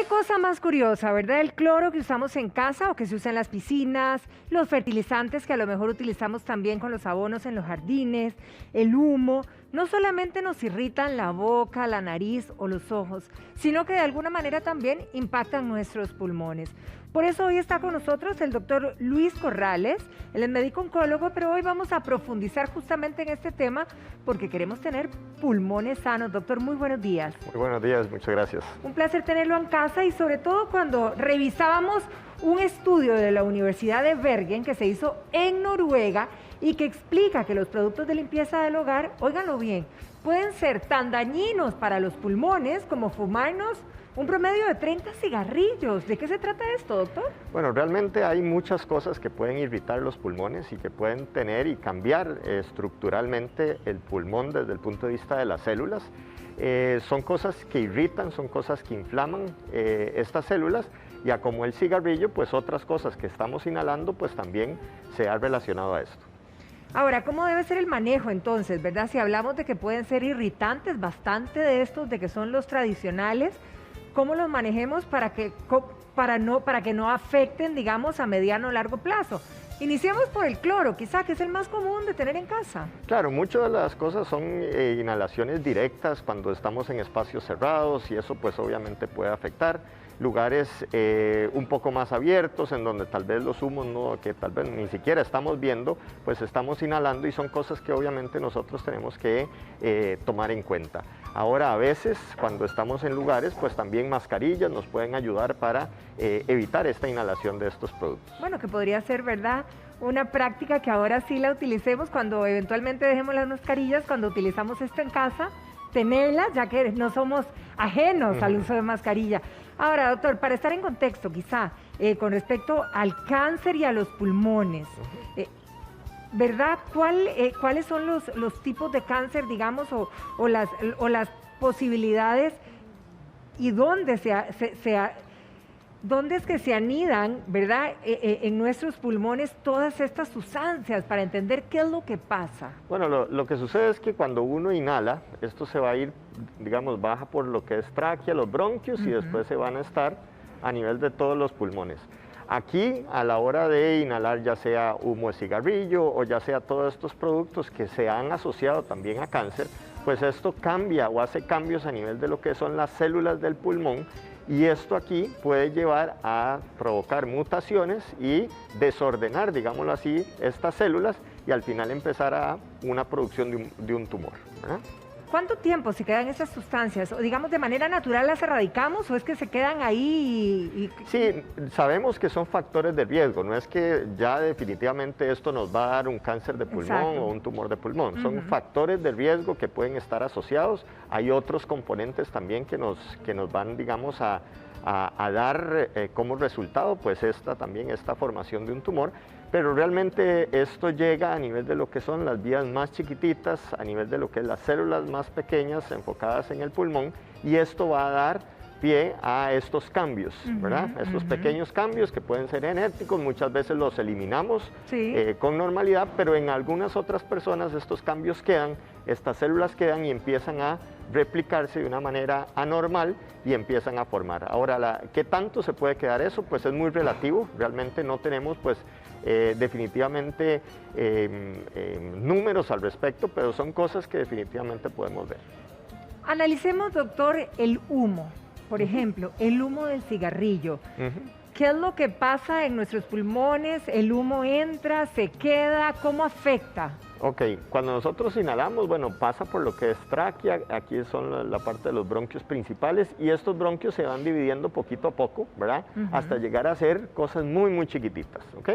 Qué cosa más curiosa, ¿verdad? El cloro que usamos en casa o que se usa en las piscinas, los fertilizantes que a lo mejor utilizamos también con los abonos en los jardines, el humo, no solamente nos irritan la boca, la nariz o los ojos, sino que de alguna manera también impactan nuestros pulmones. Por eso hoy está con nosotros el doctor Luis Corrales, él es médico oncólogo, pero hoy vamos a profundizar justamente en este tema porque queremos tener pulmones sanos. Doctor, muy buenos días. Muy buenos días, muchas gracias. Un placer tenerlo en casa y sobre todo cuando revisábamos un estudio de la Universidad de Bergen que se hizo en Noruega y que explica que los productos de limpieza del hogar, óiganlo bien, pueden ser tan dañinos para los pulmones como fumarnos un promedio de 30 cigarrillos. ¿De qué se trata esto, doctor? Bueno, realmente hay muchas cosas que pueden irritar los pulmones y que pueden tener y cambiar estructuralmente el pulmón desde el punto de vista de las células. Son cosas que irritan, son cosas que inflaman estas células, ya como el cigarrillo, pues otras cosas que estamos inhalando, pues también se ha relacionado a esto. Ahora, ¿cómo debe ser el manejo entonces, verdad? Si hablamos de que pueden ser irritantes, bastante de estos, de que son los tradicionales, ¿cómo los manejemos para que no afecten, digamos, a mediano o largo plazo? Iniciemos por el cloro, quizá, que es el más común de tener en casa. Claro, muchas de las cosas son inhalaciones directas cuando estamos en espacios cerrados y eso pues obviamente puede afectar. Lugares un poco más abiertos en donde tal vez los humos que tal vez ni siquiera estamos viendo, pues estamos inhalando y son cosas que obviamente nosotros tenemos que tomar en cuenta. Ahora a veces cuando estamos en lugares pues también mascarillas nos pueden ayudar para evitar esta inhalación de estos productos. Bueno, que podría ser, ¿verdad?, una práctica que ahora sí la utilicemos cuando eventualmente dejemos las mascarillas, cuando utilizamos esto en casa, tenerlas, ya que no somos ajenos al uso de mascarilla. Ahora, doctor, para estar en contexto, quizá, con respecto al cáncer y a los pulmones, ¿verdad? ¿Cuáles son los tipos de cáncer, digamos, o las posibilidades y dónde dónde es que se anidan, ¿verdad?, en nuestros pulmones todas estas sustancias para entender qué es lo que pasa? Bueno, lo que sucede es que cuando uno inhala, esto se va a ir, digamos, baja por lo que es tráquea, los bronquios y después se van a estar a nivel de todos los pulmones. Aquí, a la hora de inhalar, ya sea humo de cigarrillo o ya sea todos estos productos que se han asociado también a cáncer, pues esto cambia o hace cambios a nivel de lo que son las células del pulmón. Y esto aquí puede llevar a provocar mutaciones y desordenar, digámoslo así, estas células y al final empezar a una producción de un tumor, ¿verdad? ¿Cuánto tiempo se quedan esas sustancias? O digamos, ¿de manera natural las erradicamos o es que se quedan ahí? Sí, sabemos que son factores de riesgo, no es que ya definitivamente esto nos va a dar un cáncer de pulmón. Exacto. O un tumor de pulmón, son factores de riesgo que pueden estar asociados. Hay otros componentes también que nos van, digamos, a dar como resultado pues esta formación de un tumor, pero realmente esto llega a nivel de lo que son las vías más chiquititas, a nivel de lo que es las células más pequeñas enfocadas en el pulmón, y esto va a dar pie a estos cambios, ¿verdad? Estos pequeños cambios que pueden ser genéticos, muchas veces los eliminamos con normalidad, pero en algunas otras personas estos cambios quedan, estas células quedan y empiezan a replicarse de una manera anormal y empiezan a formar. Ahora, ¿qué tanto se puede quedar eso? Pues es muy relativo, realmente no tenemos pues definitivamente números al respecto, pero son cosas que definitivamente podemos ver. Analicemos, doctor, el humo. Por ejemplo, el humo del cigarrillo. ¿Qué es lo que pasa en nuestros pulmones? ¿El humo entra, se queda? ¿Cómo afecta? Ok, cuando nosotros inhalamos, bueno, pasa por lo que es tráquea, aquí son la parte de los bronquios principales y estos bronquios se van dividiendo poquito a poco, ¿verdad? Hasta llegar a ser cosas muy, muy chiquititas, ¿ok?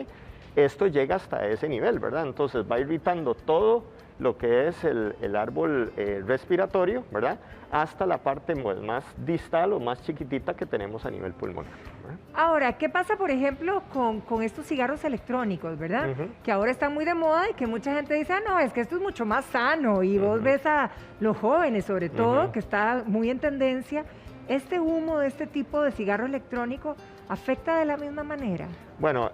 Esto llega hasta ese nivel, ¿verdad? Entonces va irritando todo lo que es el árbol respiratorio, ¿verdad?, hasta la parte más distal o más chiquitita que tenemos a nivel pulmonar, ¿verdad? Ahora, ¿qué pasa, por ejemplo, con estos cigarros electrónicos, verdad? Que ahora están muy de moda y que mucha gente dice, ah, no, es que esto es mucho más sano, y vos ves a los jóvenes, sobre todo, que está muy en tendencia. ¿Este humo de este tipo de cigarro electrónico afecta de la misma manera? Bueno,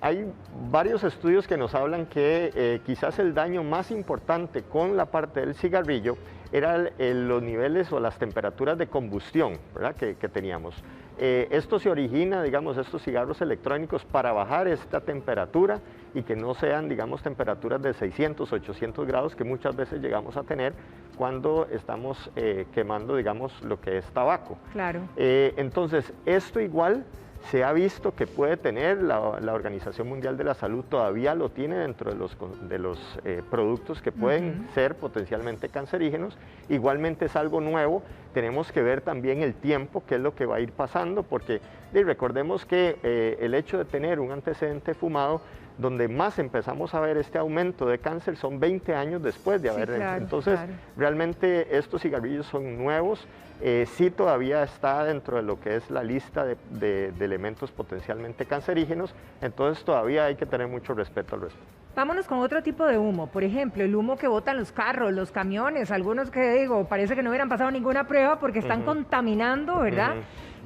hay varios estudios que nos hablan que quizás el daño más importante con la parte del cigarrillo eran los niveles o las temperaturas de combustión, ¿verdad? que teníamos. Esto se origina, digamos, estos cigarros electrónicos para bajar esta temperatura y que no sean, digamos, temperaturas de 600, 800 grados que muchas veces llegamos a tener cuando estamos quemando, digamos, lo que es tabaco. Claro. Entonces, esto igual se ha visto que puede tener, la Organización Mundial de la Salud todavía lo tiene dentro de los productos que pueden ser potencialmente cancerígenos. Igualmente es algo nuevo, tenemos que ver también el tiempo, qué es lo que va a ir pasando, porque recordemos que el hecho de tener un antecedente fumado, donde más empezamos a ver este aumento de cáncer son 20 años después de haber... claro, entonces, claro. Realmente estos cigarrillos son nuevos, sí todavía está dentro de lo que es la lista de elementos potencialmente cancerígenos, entonces todavía hay que tener mucho respeto al respecto. Vámonos con otro tipo de humo, por ejemplo, el humo que botan los carros, los camiones, algunos que digo, parece que no hubieran pasado ninguna prueba porque están contaminando, ¿verdad?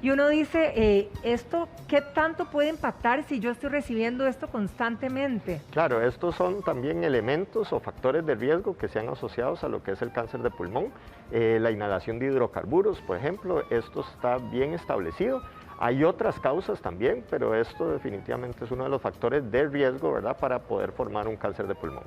Y uno dice, ¿esto qué tanto puede impactar si yo estoy recibiendo esto constantemente? Claro, estos son también elementos o factores de riesgo que se han asociados a lo que es el cáncer de pulmón. La inhalación de hidrocarburos, por ejemplo, esto está bien establecido. Hay otras causas también, pero esto definitivamente es uno de los factores de riesgo, ¿verdad?, para poder formar un cáncer de pulmón.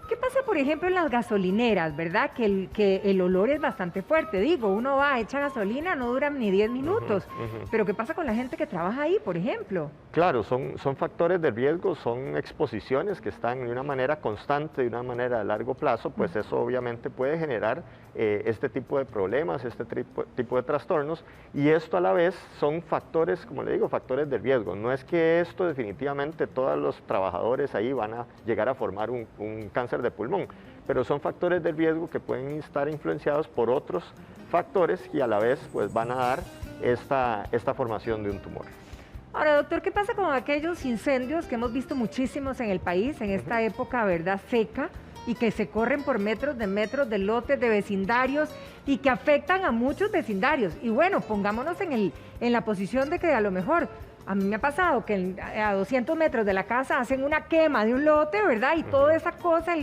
¿Qué pasa, por ejemplo, en las gasolineras, verdad? Que el olor es bastante fuerte. Digo, uno va, echa gasolina, no dura ni 10 minutos. Pero ¿qué pasa con la gente que trabaja ahí, por ejemplo? Claro, son factores de riesgo, son exposiciones que están de una manera constante, de una manera a largo plazo, pues eso obviamente puede generar este tipo de problemas, este tipo de trastornos, y esto a la vez son factores, como le digo, factores de riesgo. No es que esto definitivamente todos los trabajadores ahí van a llegar a formar un cáncer de pulmón, pero son factores de riesgo que pueden estar influenciados por otros factores y a la vez pues van a dar esta formación de un tumor. Ahora, doctor, ¿qué pasa con aquellos incendios que hemos visto muchísimos en el país en esta época, verdad, seca, y que se corren por metros, de lotes, de vecindarios y que afectan a muchos vecindarios? Y bueno, pongámonos en la posición de que a lo mejor, a mí me ha pasado que a 200 metros de la casa hacen una quema de un lote, ¿verdad? Y toda esa cosa,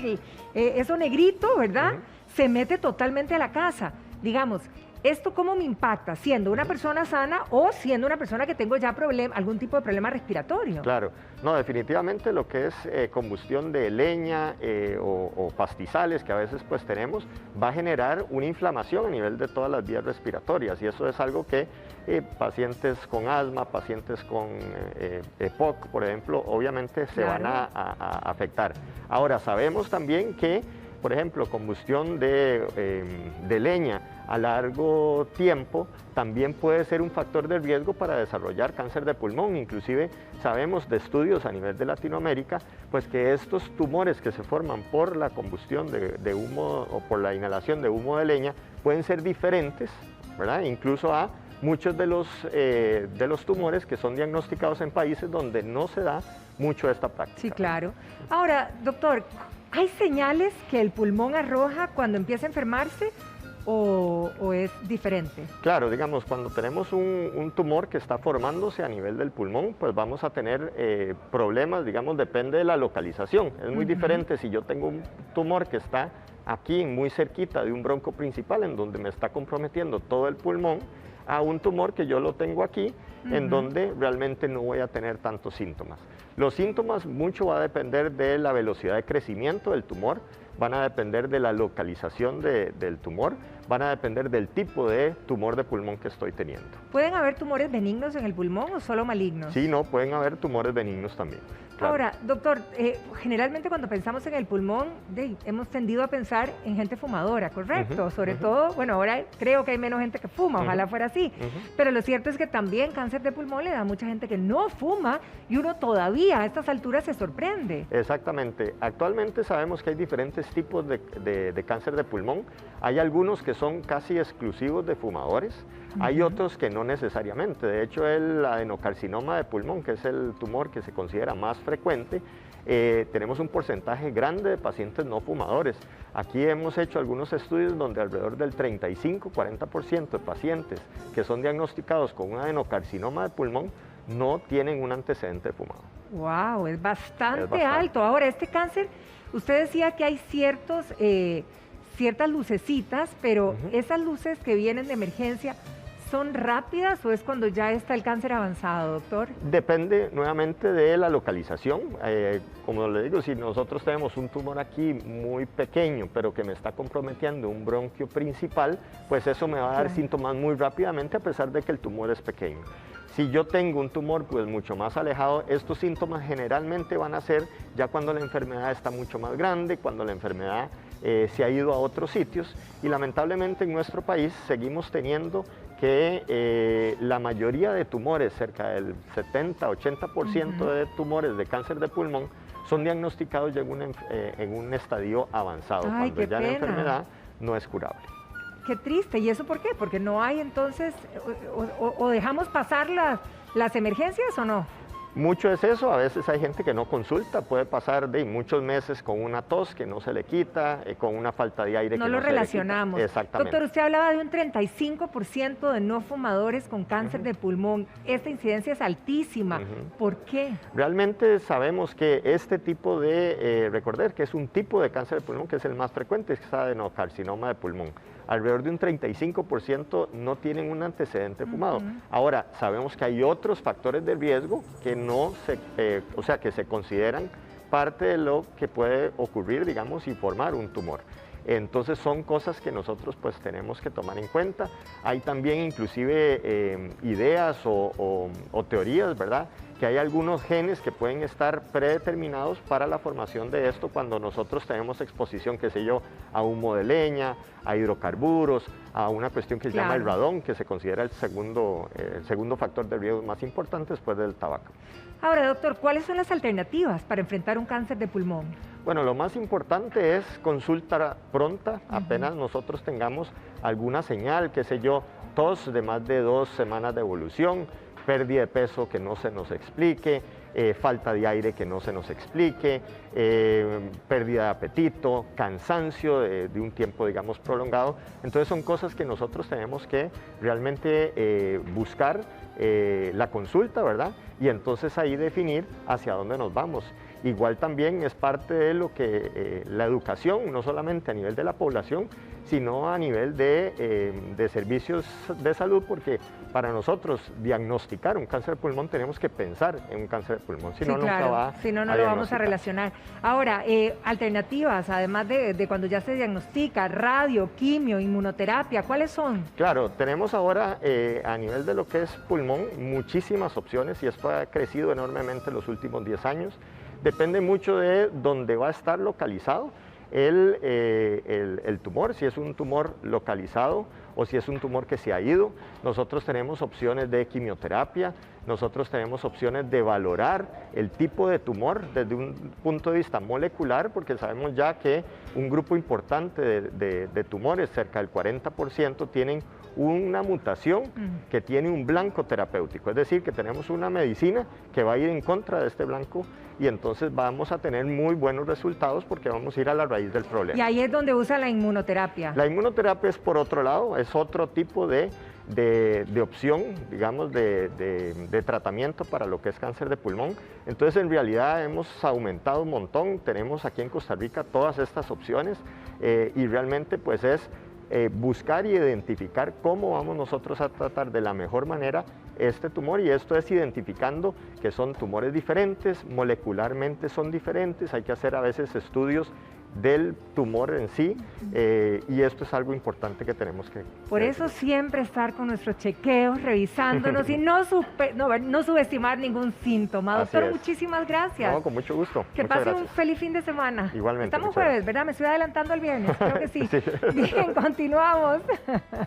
eso negrito, ¿verdad? Se mete totalmente a la casa. Digamos, ¿esto cómo me impacta? ¿Siendo una persona sana o siendo una persona que tengo ya algún tipo de problema respiratorio? Claro, no, definitivamente lo que es combustión de leña o pastizales que a veces pues tenemos, va a generar una inflamación a nivel de todas las vías respiratorias, y eso es algo que pacientes con asma, pacientes con EPOC, por ejemplo, obviamente se van a afectar. Ahora, sabemos también que, por ejemplo, combustión de leña a largo tiempo también puede ser un factor de riesgo para desarrollar cáncer de pulmón. Inclusive sabemos de estudios a nivel de Latinoamérica pues que estos tumores que se forman por la combustión de humo o por la inhalación de humo de leña pueden ser diferentes, ¿verdad?, incluso a muchos de los tumores que son diagnosticados en países donde no se da mucho esta práctica. Sí, claro. Ahora, doctor, ¿hay señales que el pulmón arroja cuando empieza a enfermarse o es diferente? Claro, digamos, cuando tenemos un tumor que está formándose a nivel del pulmón, pues vamos a tener problemas, digamos, depende de la localización. Es muy diferente si yo tengo un tumor que está aquí muy cerquita de un bronco principal en donde me está comprometiendo todo el pulmón, a un tumor que yo lo tengo aquí, en donde realmente no voy a tener tantos síntomas. Los síntomas mucho va a depender de la velocidad de crecimiento del tumor, van a depender de la localización del tumor, van a depender del tipo de tumor de pulmón que estoy teniendo. ¿Pueden haber tumores benignos en el pulmón o solo malignos? Sí, no, pueden haber tumores benignos también. Claro. Ahora, doctor, generalmente cuando pensamos en el pulmón, hemos tendido a pensar en gente fumadora, ¿correcto? Sobre todo, bueno, ahora creo que hay menos gente que fuma, ojalá fuera así, pero lo cierto es que también cáncer de pulmón le da a mucha gente que no fuma y uno todavía a estas alturas se sorprende. Exactamente. Actualmente sabemos que hay diferentes tipos de cáncer de pulmón. Hay algunos que son casi exclusivos de fumadores. Hay otros que no necesariamente. De hecho, el adenocarcinoma de pulmón, que es el tumor que se considera más frecuente, tenemos un porcentaje grande de pacientes no fumadores. Aquí hemos hecho algunos estudios donde alrededor del 35-40% de pacientes que son diagnosticados con un adenocarcinoma de pulmón no tienen un antecedente de fumado. ¡Wow! Es bastante alto. Ahora, este cáncer, usted decía que hay ciertas lucecitas, pero esas luces que vienen de emergencia, ¿son rápidas o es cuando ya está el cáncer avanzado, doctor? Depende nuevamente de la localización. Como le digo, si nosotros tenemos un tumor aquí muy pequeño, pero que me está comprometiendo un bronquio principal, pues eso me va a dar síntomas muy rápidamente a pesar de que el tumor es pequeño. Si yo tengo un tumor pues mucho más alejado, estos síntomas generalmente van a ser ya cuando la enfermedad está mucho más grande, cuando la enfermedad se ha ido a otros sitios, y lamentablemente en nuestro país seguimos teniendo que la mayoría de tumores, cerca del 70-80% de tumores de cáncer de pulmón, son diagnosticados ya en un estadio avanzado, cuando ya la enfermedad no es curable. Qué triste. ¿Y eso por qué? Porque no hay entonces, o dejamos pasar las emergencias o no. Mucho es eso, a veces hay gente que no consulta, puede pasar de muchos meses con una tos que no se le quita, con una falta de aire que no se le quita. No lo relacionamos. Exactamente. Doctor, usted hablaba de un 35% de no fumadores con cáncer de pulmón. Esta incidencia es altísima. ¿Por qué? Realmente sabemos que este tipo de, recordar que es un tipo de cáncer de pulmón que es el más frecuente, es el adenocarcinoma de pulmón. Alrededor de un 35% no tienen un antecedente fumado. Ahora, sabemos que hay otros factores de riesgo que que se consideran parte de lo que puede ocurrir, digamos, y formar un tumor. Entonces son cosas que nosotros pues tenemos que tomar en cuenta. Hay también inclusive ideas o teorías, ¿verdad?, que hay algunos genes que pueden estar predeterminados para la formación de esto cuando nosotros tenemos exposición, qué sé yo, a humo de leña, a hidrocarburos, a una cuestión que se llama el radón, que se considera el segundo factor de riesgo más importante después del tabaco. Ahora, doctor, ¿cuáles son las alternativas para enfrentar un cáncer de pulmón? Bueno, lo más importante es consulta pronta, apenas nosotros tengamos alguna señal, qué sé yo, tos de más de 2 semanas de evolución, pérdida de peso que no se nos explique, falta de aire que no se nos explique, pérdida de apetito, cansancio de un tiempo, digamos, prolongado. Entonces son cosas que nosotros tenemos que realmente buscar la consulta, ¿verdad? Y entonces ahí definir hacia dónde nos vamos. Igual también es parte de lo que la educación, no solamente a nivel de la población, sino a nivel de servicios de salud, porque para nosotros diagnosticar un cáncer de pulmón tenemos que pensar en un cáncer de pulmón, si no, nunca va si no, no lo vamos a relacionar. Ahora, alternativas, además de cuando ya se diagnostica, radio, quimio, inmunoterapia, ¿cuáles son? Claro, tenemos ahora a nivel de lo que es pulmón muchísimas opciones y esto ha crecido enormemente en los últimos 10 años. Depende mucho de dónde va a estar localizado el tumor, si es un tumor localizado o si es un tumor que se ha ido. Nosotros tenemos opciones de quimioterapia, nosotros tenemos opciones de valorar el tipo de tumor desde un punto de vista molecular, porque sabemos ya que un grupo importante de tumores, cerca del 40%, tienen una mutación que tiene un blanco terapéutico, es decir, que tenemos una medicina que va a ir en contra de este blanco y entonces vamos a tener muy buenos resultados porque vamos a ir a la raíz del problema. Y ahí es donde usa la inmunoterapia. La inmunoterapia es por otro lado, es otro tipo de opción, digamos, de tratamiento para lo que es cáncer de pulmón. Entonces, en realidad hemos aumentado un montón, tenemos aquí en Costa Rica todas estas opciones y realmente pues es buscar y identificar cómo vamos nosotros a tratar de la mejor manera este tumor, y esto es identificando que son tumores diferentes, molecularmente son diferentes, hay que hacer a veces estudios del tumor en sí y esto es algo importante que tenemos que... Por eso siempre estar con nuestros chequeos, revisándonos y no subestimar ningún síntoma. Doctor, muchísimas gracias. No, con mucho gusto. Que pase un feliz fin de semana. Igualmente. Estamos jueves, ¿verdad? Me estoy adelantando al viernes, creo que sí. Sí. Bien, continuamos.